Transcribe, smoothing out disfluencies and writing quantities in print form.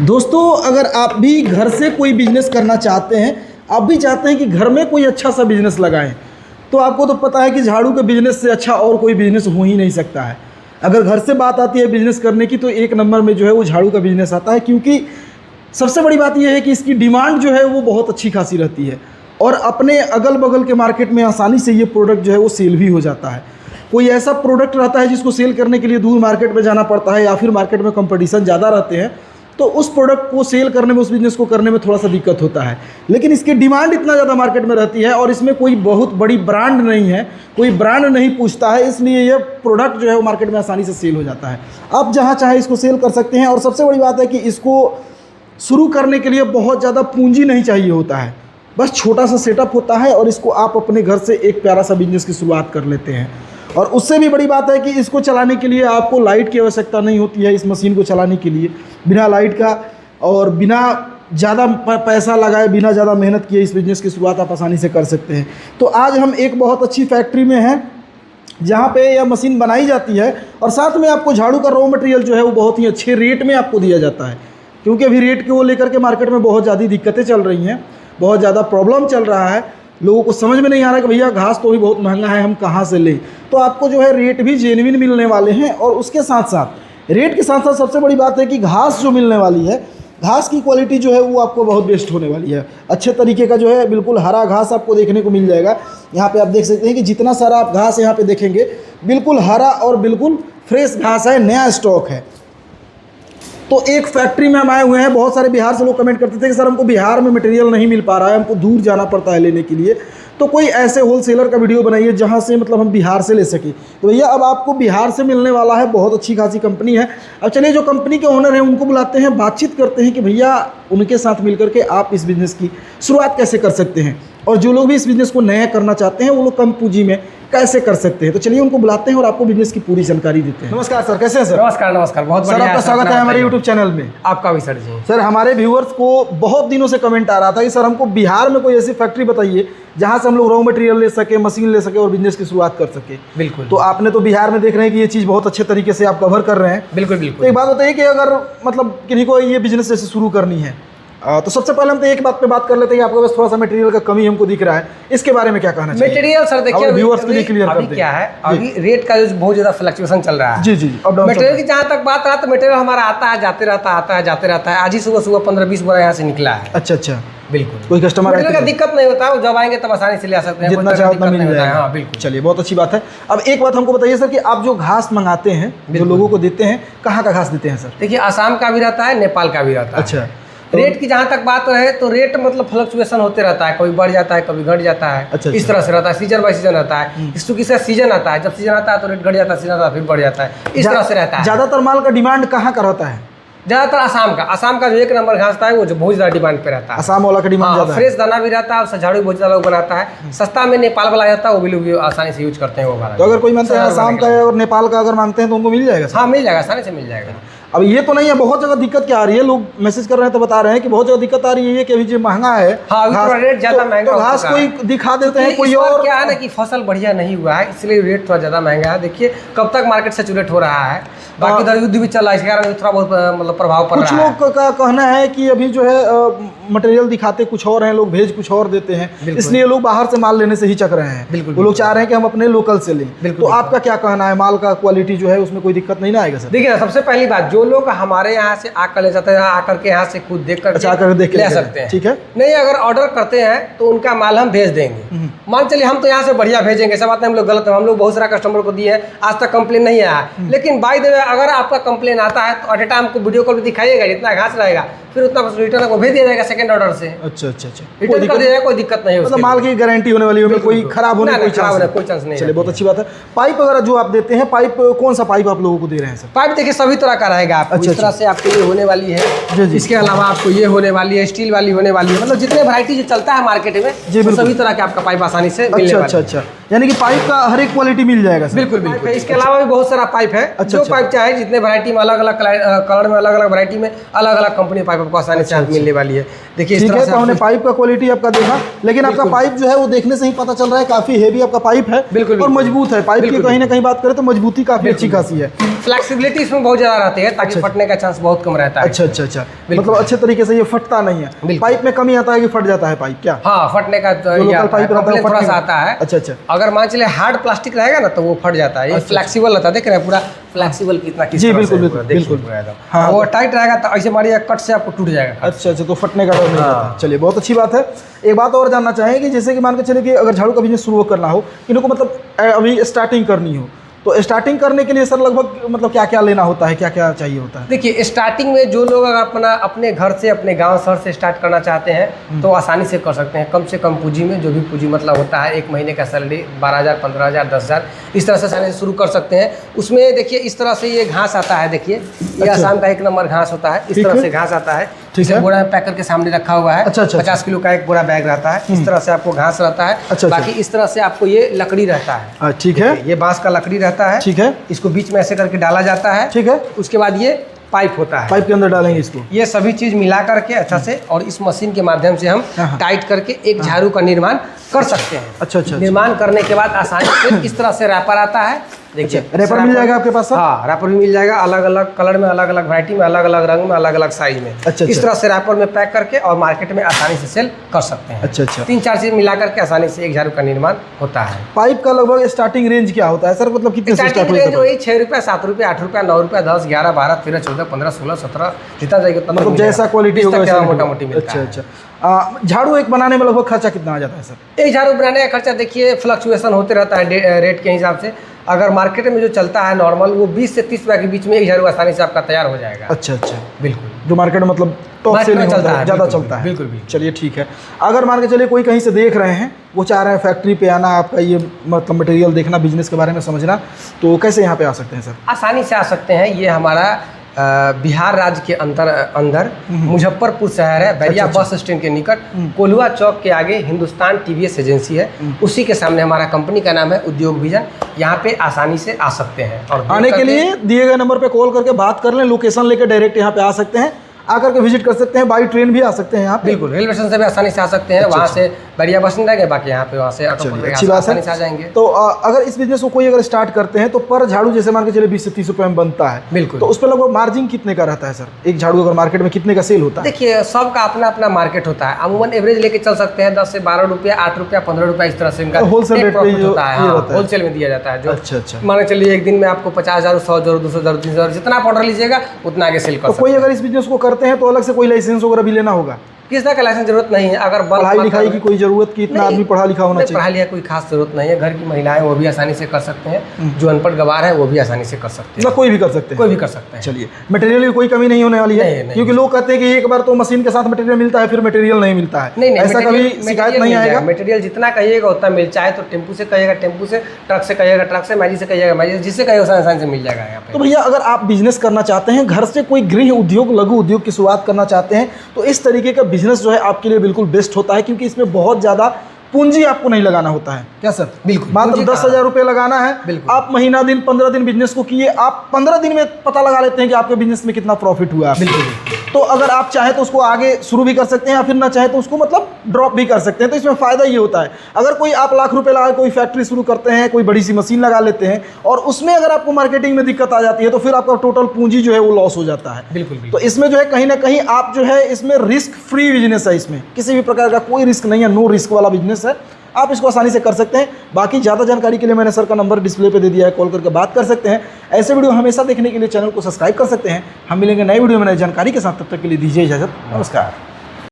दोस्तों, अगर आप भी घर से कोई बिजनेस करना चाहते हैं, आप भी चाहते हैं कि घर में कोई अच्छा सा बिजनेस लगाएं, तो आपको तो पता है कि झाड़ू के बिजनेस से अच्छा और कोई बिजनेस हो ही नहीं सकता है। अगर घर से बात आती है बिजनेस करने की, तो एक नंबर में जो है वो झाड़ू का बिजनेस आता है, क्योंकि सबसे बड़ी बात यह है कि इसकी डिमांड जो है वो बहुत अच्छी खासी रहती है और अपने अगल बगल के मार्केट में आसानी से ये प्रोडक्ट जो है वो सेल भी हो जाता है। कोई ऐसा प्रोडक्ट रहता है जिसको सेल करने के लिए दूर मार्केट में जाना पड़ता है या फिर मार्केट में कंपटीशन ज़्यादा रहते हैं, तो उस प्रोडक्ट को सेल करने में, उस बिज़नेस को करने में थोड़ा सा दिक्कत होता है। लेकिन इसकी डिमांड इतना ज़्यादा मार्केट में रहती है और इसमें कोई बहुत बड़ी ब्रांड नहीं है, कोई ब्रांड नहीं पूछता है, इसलिए यह प्रोडक्ट जो है वो मार्केट में आसानी से सेल हो जाता है। आप जहाँ चाहे इसको सेल कर सकते हैं। और सबसे बड़ी बात है कि इसको शुरू करने के लिए बहुत ज़्यादा पूंजी नहीं चाहिए होता है, बस छोटा सा सेटअप होता है और इसको आप अपने घर से एक प्यारा सा बिजनेस की शुरुआत कर लेते हैं। और उससे भी बड़ी बात है कि इसको चलाने के लिए आपको लाइट की आवश्यकता नहीं होती है। इस मशीन को चलाने के लिए बिना लाइट का और बिना ज़्यादा पैसा लगाए, बिना ज़्यादा मेहनत किए इस बिज़नेस की शुरुआत आप आसानी से कर सकते हैं। तो आज हम एक बहुत अच्छी फैक्ट्री में हैं जहाँ पे यह मशीन बनाई जाती है और साथ में आपको झाड़ू का रॉ मटेरियल जो है वो बहुत ही अच्छे रेट में आपको दिया जाता है, क्योंकि अभी रेट को लेकर के मार्केट में बहुत ज़्यादा दिक्कतें चल रही हैं, बहुत ज़्यादा प्रॉब्लम चल रहा है। लोगों को समझ में नहीं आ रहा कि भैया घास तो भी बहुत महंगा है, हम कहाँ से लें। तो आपको जो है रेट भी जेन्युइन मिलने वाले हैं और उसके साथ साथ रेट के साथ साथ सबसे बड़ी बात है कि घास जो मिलने वाली है, घास की क्वालिटी जो है वो आपको बहुत बेस्ट होने वाली है। अच्छे तरीके का जो है बिल्कुल हरा घास आपको देखने को मिल जाएगा। यहाँ पे आप देख सकते हैं कि जितना सारा आप घास यहाँ पे देखेंगे बिल्कुल हरा और बिल्कुल फ्रेश घास है, नया स्टॉक है। तो एक फैक्ट्री में हम आए हुए हैं। बहुत सारे बिहार से लोग कमेंट करते थे कि सर हमको बिहार में मटेरियल नहीं मिल पा रहा है, हमको दूर जाना पड़ता है लेने के लिए, तो कोई ऐसे होलसेलर का वीडियो बनाइए जहां से मतलब हम बिहार से ले सकें। तो भैया अब आपको बिहार से मिलने वाला है, बहुत अच्छी खासी कंपनी है। अब चलिए जो कंपनी के ओनर हैं उनको बुलाते हैं, बातचीत करते हैं कि भैया उनके साथ मिलकर के आप इस बिज़नेस की शुरुआत कैसे कर सकते हैं और जो लोग भी इस बिज़नेस को नया करना चाहते हैं वो लोग कम पूंजी में कैसे कर सकते हैं। तो चलिए उनको बुलाते हैं और आपको बिजनेस की पूरी जानकारी देते हैं। नमस्कार सर, कैसे हैं सर? नमस्कार नमस्कार, बहुत सर आपका स्वागत है हमारे यूट्यूब चैनल में। आपका भी सर जी। सर हमारे व्यूअर्स को बहुत दिनों से कमेंट आ रहा था कि सर हमको बिहार में कोई ऐसी फैक्ट्री बताइए जहां से हम लोग रॉ मटेरियल ले सके, मशीन ले सके और बिजनेस की शुरुआत कर सके। बिल्कुल। तो आपने तो बिहार में देख रहे हैं कि ये चीज़ बहुत अच्छे तरीके से आप कवर कर रहे हैं। बिल्कुल तो बिल्कुल। एक बात बताइए कि अगर मतलब किन्हीं को ये बिजनेस जैसे शुरू करनी है, तो सबसे पहले हम तो एक बात पे बात कर लेते हैं कि आपके पास थोड़ा सा मटेरियल का कमी हमको दिख रहा है, इसके बारे में क्या कहना चाहिए? मटेरियल सर देखिए व्यूअर्स के लिए क्लियर कर दें। क्या है, अभी रेट का जो बहुत ज्यादा फ्लक्चुएशन चल रहा है। जी जी। मटेरियल की जहाँ तक बात रहा तो मटेरियल हमारा आता है जाते रहता है, आता है जाते रहता है। आज ही सुबह सुबह 15-20 बोरा यहाँ से निकला है। अच्छा अच्छा। बिल्कुल। कोई कस्टमर का दिक्कत नहीं होता है, जब आएंगे तब आसानी से ले आ सकते हैं, जितना चाहे उतना मिल जाएगा। हाँ बिल्कुल। चलिए बहुत अच्छी बात है। अब एक बात हमको बताइए सर कि आप जो घास मंगाते हैं, जो लोगों को देते हैं, कहाँ का घास देते हैं सर? देखिए आसाम का भी रहता है, नेपाल का भी रहता है। अच्छा। रेट की जहाँ तक बात है तो रेट मतलब फ्लक्चुएशन होते रहता है, कभी बढ़ जाता है कभी घट जाता है। अच्छा। इस तरह से रहता है, सीजन बाय सीजन रहता है। इसकी सीजन आता है, जब सीजन आता है तो रेट घट जाता है, सीजन आता है फिर बढ़ जाता है, इस तरह से रहता है। ज़्यादातर माल का डिमांड कहाँ का रहता है? ज़्यादातर आसाम का जो एक नंबर घास था वो जो बहुत ज़्यादा डिमांड पे रहता है। आसाम वाला का डिमांड ज़्यादा है। फ्रेश दाना भी रहता है, उससे झाड़ू बहुत ज़्यादा लोग बनाता है। सस्ता में नेपाल वाला रहता है, वो भी लोग आसानी से यूज करते हैं वो वाला। तो अगर कोई मानते हैं आसाम का और नेपाल का अगर मांगते हैं तो उनको मिल जाएगा सर? हाँ मिल जाएगा, आसानी से मिल जाएगा। अब ये तो नहीं है, बहुत जगह दिक्कत क्या आ रही है, लोग मैसेज कर रहे हैं तो बता रहे हैं कि बहुत जगह दिक्कत आ रही है कि अभी जो महंगा है, हाँ अभी थोड़ा रेट ज़्यादा महंगा तो घास कोई दिखा देते हैं, कोई और क्या है ना कि फसल बढ़िया नहीं हुआ है इसलिए रेट थोड़ा ज़्यादा महंगा है। देखिए कब तक मार्केट सैचुरेट हो रहा है, बाकी इधर युद्ध भी चल रहा है, इसके कारण थोड़ा बहुत मतलब प्रभाव पड़ रहा है। कुछ लोग का कहना है कि अभी जो है मटेरियल दिखाते कुछ और हैं, लोग भेज कुछ और देते हैं, इसलिए लोग बाहर से माल लेने से हिचक रहे हैं। बिल्कुल। वो लोग चाह रहे हैं कि हम अपने लोकल से लें। तो आपका क्या कहना है, माल का क्वालिटी जो है उसमें कोई दिक्कत नहीं ना आएगा सर? देखिए सबसे पहली बात, जो लोग हमारे यहाँ से आकर ले जाते हैं, आकर के यहाँ से खुद देख कर ले सकते हैं। ठीक है। नहीं अगर ऑर्डर करते हैं तो उनका माल हम भेज देंगे। मान चलिए हम तो यहाँ से बढ़िया भेजेंगे, सब बात नहीं हम लोग गलत है, हम लोग बहुत सारा कस्टमर को दिए हैं, आज तक कंप्लेन नहीं आया। लेकिन बाय द वे अगर आपका कंप्लेन आता है तो एट ए टाइम आपको वीडियो कॉल भी दिखाइएगा, जितना घास रहेगा फिर उतना रिटर्न को भेज दिया जाएगा सेकंड ऑर्डर से। अच्छा अच्छा अच्छा। रिटर्न कर दिया जाएगा, कोई दिक्कत नहीं है। मतलब माल की गारंटी होने वाली है, कोई खराब होने कोई चांस नहीं। चलिए बहुत अच्छी बात है। पाइप वगैरह जो आप देते हैं, पाइप कौन सा पाइप आप लोगों को दे रहे हैं सर? पाइप देखिए सभी तरह का रहेगा आपको। इस तरह से आपको ये होने वाली है, इसके अलावा आपको ये होने वाली है, स्टील वाली होने वाली है, मतलब जितने वैरायटी जो चलता है मार्केट में सभी तरह के आपका पाइप आसानी से मिलने वाला है। अच्छा। यानी कि पाइप का हर एक क्वालिटी मिल जाएगा सर? बिल्कुल बिल्कुल। इसके अलावा भी बहुत सारा पाइप है। अच्छा, जो अच्छा। पाइप चाहे जितने वैरायटी में अलग अलग कलर में अलग अलग वैरायटी में अलग अलग कंपनी पाइप आपको आसानी से मिलने वाली है। देखिए इस ठीक तरह है, से तो हमने पाइप का क्वालिटी आपका देखा, लेकिन आपका पाइप जो है वो देखने से ही पता चल रहा है काफी हेवी आपका पाइप है। बिल्कुल, और मजबूत है। पाइप की कहीं ना कहीं बात करें तो मजबूती काफी अच्छी खासी है। फ्लेक्सिबिलिटी इसमें बहुत ज्यादा रहती है ताकि फटने का चांस बहुत कम रहता है। अच्छा अच्छा अच्छा, मतलब अच्छे तरीके से ये फटता नहीं है। पाइप में कमी आता है कि फट जाता है पाइप क्या? हाँ, फटने का लोकल पाइप कंप्लेंट थोड़ा सा आता है। अच्छा अच्छा, अगर मान चलिए हार्ड प्लास्टिक रहेगा ना तो वो फट जाता है। ये फ्लेक्सिबल रहता है, देख रहे हैं पूरा फ्लेक्सिबल कितना किस जी तरह बिल्कुल से बिल्कुल पूरा बिल्कुल। देखिए हाँ, वो टाइट रहेगा तो ऐसे मारिए कट से आपको टूट जाएगा। अच्छा अच्छा, तो फटने का डर नहीं रहता। चलिए बहुत अच्छी बात है। एक बात और जानना चाहेंगे कि जैसे कि मान के चलिए कि अगर झाड़ू का बिजनेस शुरू करना हो, इनको मतलब अभी स्टार्टिंग करनी हो, तो स्टार्टिंग करने के लिए सर लगभग मतलब क्या क्या लेना होता है, क्या क्या चाहिए होता है? देखिए स्टार्टिंग में जो लोग अगर अपने घर से अपने गांव शहर से स्टार्ट करना चाहते हैं तो आसानी से कर सकते हैं। कम से कम पूंजी में, जो भी पूंजी मतलब होता है, एक महीने का सैलरी 12,000 15,000 10,000 इस तरह से आसानी से शुरू कर सकते हैं। उसमें देखिए इस तरह से ये घास आता है, देखिए ये आसाम का 1 नंबर घास होता है। इस तरह से घास आता है, इसे बोरा में पैक करके सामने रखा हुआ है। अच्छा, अच्छा, 50 किलो का एक बोरा बैग रहता है। इस तरह से आपको घास रहता है। अच्छा, बाकी इस तरह से आपको ये लकड़ी रहता है। ठीक है, ये बांस का लकड़ी रहता है। ठीक है, इसको बीच में ऐसे करके डाला जाता है। ठीक है, उसके बाद ये पाइप होता है, पाइप के अंदर डालेंगे इसको। ये सभी चीज मिला करके अच्छा से और इस मशीन के माध्यम से हम टाइट करके एक झाड़ू का निर्माण कर सकते हैं। अच्छा अच्छा, निर्माण करने के बाद आसानी से इस तरह से रैपर आता है। देखिए रैपर मिल जाएगा आपके पास सर? हाँ, रैपर भी मिल जाएगा, अलग अलग कलर में, अलग अलग वैरायटी में, अलग अलग रंग में, अलग अलग साइज में। अच्छा, इस तरह से रैपर में पैक करके और मार्केट में आसानी से सेल कर सकते हैं। अच्छा अच्छा, 3-4 चीज मिला करके आसानी से एक झाड़ू का निर्माण होता है। पाइप का लगभग स्टार्टिंग रेंज क्या होता है सर? मतलब कितने से स्टार्ट स्टार्टिंग होता रेंज है? वही 6 रुपये, 7 रुपये, 8 रुपये, 9 रुपये, 10, 11, 12, 13, 14, 15, 16, 17 जितना जाएगा उतना मतलब जैसा क्वालिटी होगा वैसा मोटा मोटी मिलता अच्छा है। अच्छा, झाड़ू एक बनाने में लगभग खर्चा कितना आ जाता है सर? एक झाड़ू बनाने का खर्चा देखिए फ्लक्चुएशन होते रहता है रेट के हिसाब से। अगर मार्केट में जो चलता है नॉर्मल, वो 20 से 30 रुपये के बीच में एक झाड़ू आसानी से आपका तैयार हो जाएगा। अच्छा अच्छा, बिल्कुल, जो मार्केट में मतलब टॉप से नहीं चलता है, ज़्यादा चलता है। बिल्कुल बिल्कुल। चलिए ठीक है। अगर मान के चलिए कोई कहीं से देख रहे हैं, वो चाह रहे हैं फैक्ट्री पे आना, आपका ये मतलब मटेरियल देखना, बिजनेस के बारे में समझना, तो कैसे यहाँ पे आ सकते हैं सर? आसानी से आ सकते हैं। ये हमारा बिहार राज्य के अंदर मुजफ्फरपुर शहर है, बैरिया अच्छा, बस स्टैंड के निकट, कोल्हुआ चौक के आगे हिंदुस्तान टीवीएस एजेंसी है, उसी के सामने हमारा कंपनी का नाम है उद्योग विजन। यहाँ पे आसानी से आ सकते हैं और आने के लिए दिए गए नंबर पे कॉल करके बात कर लें, लोकेशन लेकर डायरेक्ट यहाँ पे आ सकते हैं, आकर के विजिट कर सकते हैं। बाई ट्रेन भी आ सकते हैं यहाँ पे। बिल्कुल, रेलवे स्टेशन से भी आसानी से आ सकते हैं। वहाँ से बैरिया बस नहीं जाएंगे, बाकी यहाँ पे वहाँ से ऑटो पकड़ के आसानी से आ जाएंगे। तो अगर इस बिजनेस को कोई अगर स्टार्ट करते हैं तो पर झाड़ू जैसे मान के चलिए 20 से 30 रुपये में बनता है, बिल्कुल, तो उस पर लगभग मार्जिन कितने का रहता है सर? एक झाड़ू अगर मार्केट में कितने का सेल होता है? देखिए सबका अपना अपना मार्केट होता है। अमूमन एवरेज लेके चल सकते हैं 10 से 12 रुपया, 8 रुपया, 15 रुपया, इस तरह से इनका होलसेल रेट पे होता है। होलसेल में दिया जाता है। जो अच्छा अच्छा, मान के चलिए एक दिन में आपको 50,000, 100,000, 200,000, 300,000 जितना आप ऑर्डर लीजिएगा उतना आगे सेल कर सकते हैं। कोई अगर इस बिजनेस को करते हैं तो अलग से कोई लाइसेंस वगैरह भी लेना होगा? किस तरह का लाइसेंस जरूरत नहीं है। अगर पढ़ाई लिखाई की कोई जरूरत की, इतना आदमी पढ़ा लिखा होना चाहिए? पढ़ाई लिखा कोई खास जरूरत नहीं है। घर की महिलाएं वो भी आसानी से कर सकते हैं, जो अनपढ़ गवार है वो भी आसानी से कर सकते हैं। कोई भी कर सकते हैं, कोई भी कर सकते हैं। चलिए, मटेरियल की कोई कमी नहीं होने वाली है, क्योंकि लोग कहते हैं कि एक बार तो मशीन के साथ मटेरियल मिलता है, फिर मटेरियल नहीं मिलता है। नहीं, ऐसा कभी शिकायत नहीं आएगा? मटेरियल जितना कहिएगा उतना मिल, चाहे तो टेम्पू से कहिएगा टेम्पू से, ट्रक से कहिएगा ट्रक से, मैजिक से कहिएगा मैजिक, जिससे कहिएगा आसानी से मिल जाएगा यहाँ पे। तो भैया अगर आप बिजनेस करना चाहते हैं, घर से कोई गृह उद्योग, लघु उद्योग की शुरुआत करना चाहते हैं, तो इस तरीके का बिजनेस जो है आपके लिए बिल्कुल बेस्ट होता है, क्योंकि इसमें बहुत ज़्यादा पूंजी आपको नहीं लगाना होता है। क्या सर? बिल्कुल, मात्र 10,000 रुपये लगाना है। आप महीना दिन 15 दिन बिजनेस को किए, आप 15 दिन में पता लगा लेते हैं कि आपके बिजनेस में कितना प्रॉफिट हुआ है। बिल्कुल। तो अगर आप चाहें तो उसको आगे शुरू भी कर सकते हैं, या फिर ना चाहे तो उसको मतलब ड्रॉप भी कर सकते हैं। तो इसमें फ़ायदा ये होता है, अगर कोई आप लाख रुपए लगा कोई फैक्ट्री शुरू करते हैं, कोई बड़ी सी मशीन लगा लेते हैं, और उसमें अगर आपको मार्केटिंग में दिक्कत आ जाती है, तो फिर आपका टोटल पूंजी जो है वो लॉस हो जाता है। बिल्कुल। तो इसमें जो है कहीं ना कहीं आप जो है इसमें रिस्क फ्री बिजनेस है, इसमें किसी भी प्रकार का कोई रिस्क नहीं है, नो रिस्क वाला बिजनेस है। आप इसको आसानी से कर सकते हैं। बाकी ज़्यादा जानकारी के लिए मैंने सर का नंबर डिस्प्ले पे दे दिया है, कॉल करके बात कर सकते हैं। ऐसे वीडियो हमेशा देखने के लिए चैनल को सब्सक्राइब कर सकते हैं। हम मिलेंगे नए वीडियो में नई जानकारी के साथ, तब तक के लिए दीजिए इजाज़त। नमस्कार।